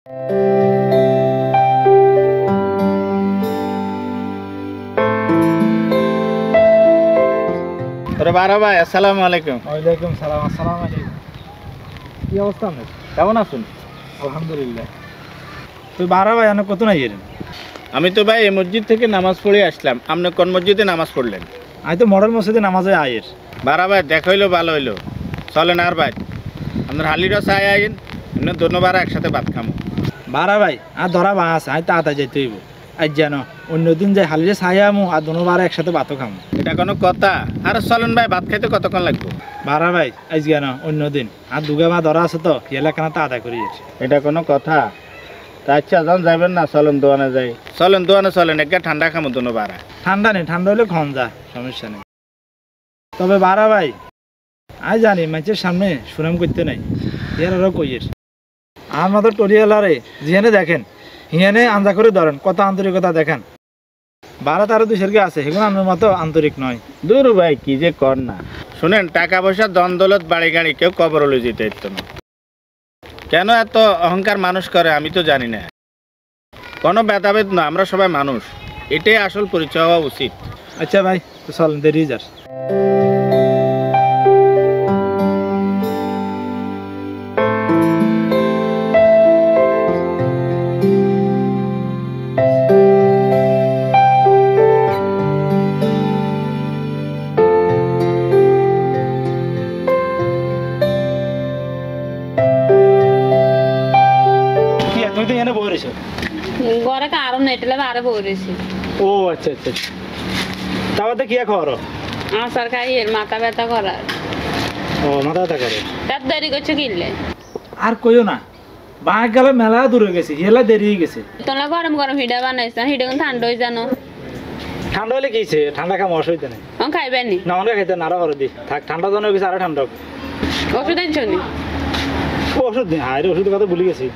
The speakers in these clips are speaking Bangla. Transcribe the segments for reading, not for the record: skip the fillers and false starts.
বারা ভাই, আসসালামু আলাইকুম। ওয়ালাইকুম সালাম। আসসালামু আলাইকুম। কি অবস্থা আপনার? কেমন আছেন? আলহামদুলিল্লাহ। তুই বারা ভাই এনে কত নাই এলেন? আমি তো ভাই এই মসজিদ থেকে নামাজ পড়ে আসলাম। আপনি কোন মসজিদে নামাজ পড়লেন? আমি তো মডেল মসজিদে নামাজে আয়ের। বারা ভাই, দেখা হইলো ভালো হইলো। চলেন আর ভাই, আপনার হালিরও চাই আইন, এমনি দোনোবার একসাথে ভাত খামো। বারা ভাই আর ধরা বা আছে, আমি তাড়াতাড়ি যাইতে হইব। আজ জানো অন্যদিন যাই হালিরে ছাই আমু আর দোনোবার একসাথে ভাতও খামো। এটা কোনো কথা? আর চলেন ভাই, ভাত খাইতে কতক্ষণ লাগবে? বারা ভাই আজ জানো অন্যদিন আর দুগা মা ধরা আছে তো এলাকানা তা আদায় করে যাচ্ছে। এটা কোনো কথা? তা আচ্ছা, যখন যাবেন না, চলেন দোয়ানে যাই। চলেন দোয়ানে চলেন, একটা ঠান্ডা খামো দোনোবার। ঠান্ডা নেই, ঠান্ডা হলে খন যা, সমস্যা নেই। তবে বারা ভাই আমি জানি মানুষের সামনে সুনাম করতে নাই, এরাও কইয়ের আমাদের টরিয়ালারে যেখানে দেখেন হিয়ানে আন্দা করে ধরেন, কত আন্তরিকতা দেখেন। ভারত আরো দুশেরকে আছে, সেগুলো আমার মতো আন্তরিক নয়। দূর ভাই, কি যে কর না। শুনেন, টাকা পয়সা দন দৌলত বাড়ি গাড়ি কেউ কবর লই যেতে ইত্য না। কেন এত অহংকার মানুষ করে আমি তো জানি না। কোনো ভেদাভেদ না, আমরা সবাই মানুষ, এটাই আসল পরিচয় হওয়া উচিত। আচ্ছা ভাই, তো চলেন দেরি যাস। তুমি তো এখানে বই রয়েছো? ঘরে কারণ নেটলে বারে বইরেছি। ও আচ্ছা আচ্ছা, তাহলে কি খবর? আমার সরকারি এর মাথা ব্যথা করার। ও মাথা ব্যথা করে? তার দেরি করছে কিনলে আর কইও না, বাঘ গেল মেলা দূরে গেছি, হেলা দেরি হয়ে গেছে। তোমরা গরম গরম হিডা বানাইছ, হিডা কিন্তু ঠান্ডা হয়ে জানো। ঠান্ডা হলে কি হয়েছে? ঠান্ডা খাম, অসুবিধা নেই। আমি খাইবেনি না অনেক খাইতে না, আরো করে দি থাক। ঠান্ডা জন হয়ে গেছে, আরো ঠান্ডা হোক। ওষুধ আনছো নি? ওষুধ নেই, হায় রে, ওষুধের কথা ভুলে গেছি।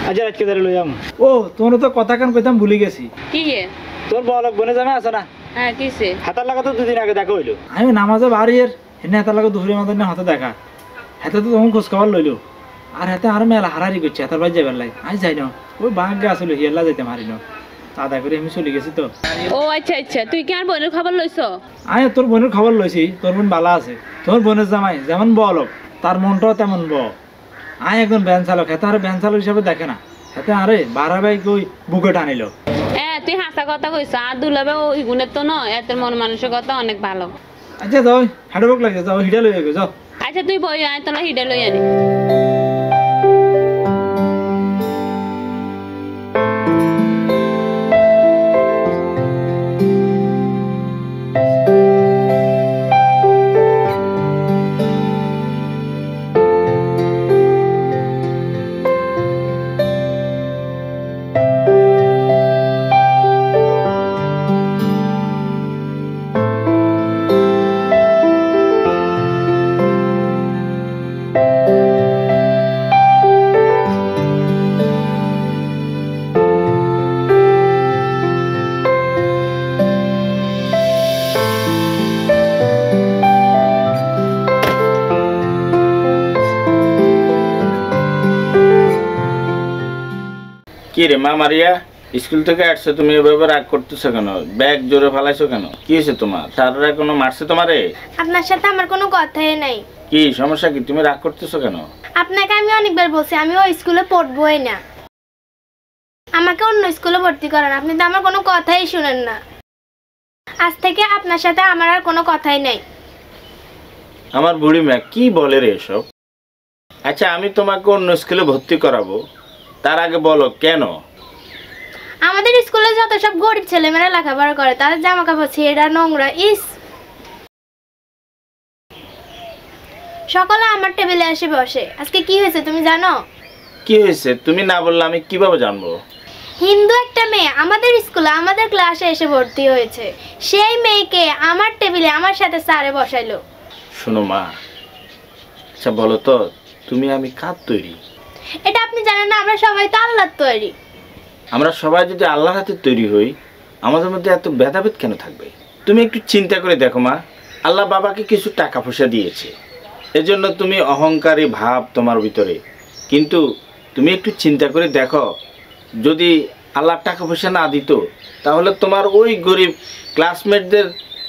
আচ্ছা রাতকে দাঁড়িয়ে লই যাম। ও তোর তো কথা কান কইতাম ভুলে গেছি। কি হে? তোর বলক বনে জামা আছে না? হ্যাঁ কিসে? হাতার লাগা তো দুদিন আগে দেখা হইলো। আমি নামাজে বাড়ির হেনে হাতার লাগা দুপুরের মতো হাতে দেখা, হাতে তো তখন খোঁজ খবর লইলো। আর হাতে আর মেলা হারারি করছে, হাতার বাড়ি যাবার লাই। আমি যাই না, ওই বাঘ আসলো হিয়াল্লা যাইতে মারি না, আদা করে আমি চলে গেছি তো। ও আচ্ছা আচ্ছা, তুই কি আর বোনের খবর লইছ? আমি তোর বোনের খবর লইছি, তোর বোন বালা আছে। তোর বোনের জামাই যেমন বলক, তার মনটাও তেমন আমি একজন ব্যান চালক, হাতে আর ব্যান চালক হিসাবে দেখে না। হাতে আরে বারা ভাই কই বুকে টানিল। তুই হাসা কথা কইছ, আর দুলাবে ওই গুণের তো নয়, এত মন মানুষের কথা অনেক ভালো। আচ্ছা যাও, হাঁটবক লাগে, যাও হিডা লই যাও। আচ্ছা তুই বই আয়, তোলা হিডা লই আনি। কি রে মা মারিয়া, স্কুল থেকে আসছো, তুমি এভাবে রাগ করতেছো কেন? ব্যাগ জোরে ফালাইছো কেন? কি হয়েছে তোমার? স্যাররা কোনো মারছে তোমারে? আপনার সাথে আমার কোনো কথাই নাই। কি সমস্যা? কি তুমি রাগ করতেছো কেন? আপনাকে আমি অনেকবার বলছি আমি ওই স্কুলে পড়বোই না, আমাকে অন্য স্কুলে ভর্তি করান। আপনি তো আমার কোনো কথাই শুনেন না। আজ থেকে আপনার সাথে আমার আর কোনো কথাই নাই। আমার বুড়ি মা কি বলে রে এসব? আচ্ছা, আমি তোমাকে অন্য স্কুলে ভর্তি করাবো, তার আগে বলো কেন? আমাদের স্কুলে যত সব গরিব ছেলেমেয়েরা লেখাপড়া করে, তাদের জামা কাপড় ছেঁড়া নোংরা। সকালে আমার টেবিলে এসে বসে। আজকে কি হয়েছে তুমি জানো? কি হয়েছে তুমি না বললে আমি কিভাবে জানবো? হিন্দু একটা মেয়ে আমাদের স্কুলে আমাদের ক্লাসে এসে ভর্তি হয়েছে। সেই মেয়েকে আমার টেবিলে আমার সাথে স্যারে বসাইলো। শোনো মা, আচ্ছা বলো তো, তুমি আমি কার তৈরি? এটা আপনি জানেন না? আমরা সবাই তো আল্লাহর তৈরি। আমরা সবাই যদি আল্লাহর হাতে তৈরি হই, আমাদের মধ্যে এত ভেদাভেদ কেন থাকবে? তুমি একটু চিন্তা করে দেখো মা, আল্লাহ বাবাকে কিছু টাকা পয়সা দিয়েছে, এজন্য তুমি অহংকারী ভাব তোমার ভিতরে, কিন্তু তুমি একটু চিন্তা করে দেখো, যদি আল্লাহ টাকা পয়সা না দিত তাহলে তোমার ওই গরিব ক্লাসমেটদের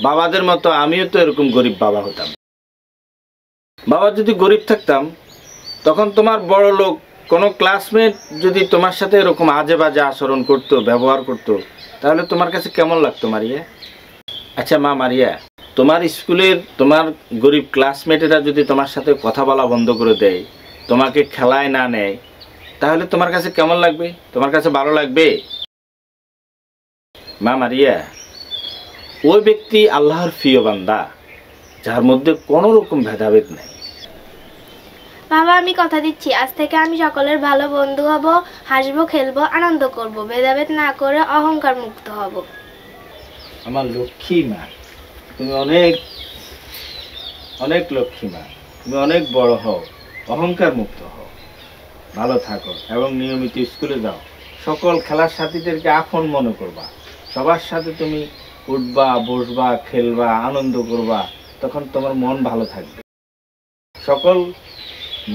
বাবাদের মতো আমিও তো এরকম গরিব বাবা হতাম। বাবা যদি গরিব থাকতাম তখন তোমার বড় লোক কোনো ক্লাসমেট যদি তোমার সাথে এরকম আজে বাজে আচরণ করতো, ব্যবহার করতো, তাহলে তোমার কাছে কেমন লাগতো মারিয়া? আচ্ছা মা মারিয়া, তোমার স্কুলের তোমার গরিব ক্লাসমেটেরা যদি তোমার সাথে কথা বলা বন্ধ করে দেয়, তোমাকে খেলায় না নেয়, তাহলে তোমার কাছে কেমন লাগবে? তোমার কাছে ভালো লাগবে? মা মারিয়া, ওই ব্যক্তি আল্লাহর প্রিয় বান্দা, যার মধ্যে কোনো রকম ভেদাভেদ নেই। বাবা আমি কথা দিচ্ছি, আজ থেকে আমি সকলের ভালো বন্ধু হব, হাসবো, খেলবো, আনন্দ করব, ভেদাভেদ না করে অহংকার মুক্ত হব। আমার লক্ষ্মী মা, তুমি অনেক অনেক লক্ষ্মী মা, তুমি অনেক বড় হও, অহংকার মুক্ত হও, ভালো থাকো এবং নিয়মিত স্কুলে যাও। সকল খেলার সাথীদেরকে আপন মনে করবা, সবার সাথে তুমি উঠবা, বসবা, খেলবা, আনন্দ করবা, তখন তোমার মন ভালো থাকবে। সকল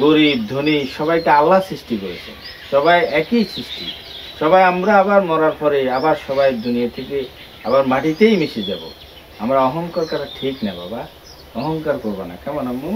গরিব ধনী সবাইকে আল্লাহ সৃষ্টি করেছে, সবাই একই সৃষ্টি, সবাই আমরা আবার মরার পরে আবার সবাই দুনিয়া থেকে আবার মাটিতেই মিশে যাব। আমরা অহংকার করা ঠিক না বাবা, অহংকার করবা না, কেমন আম্মু?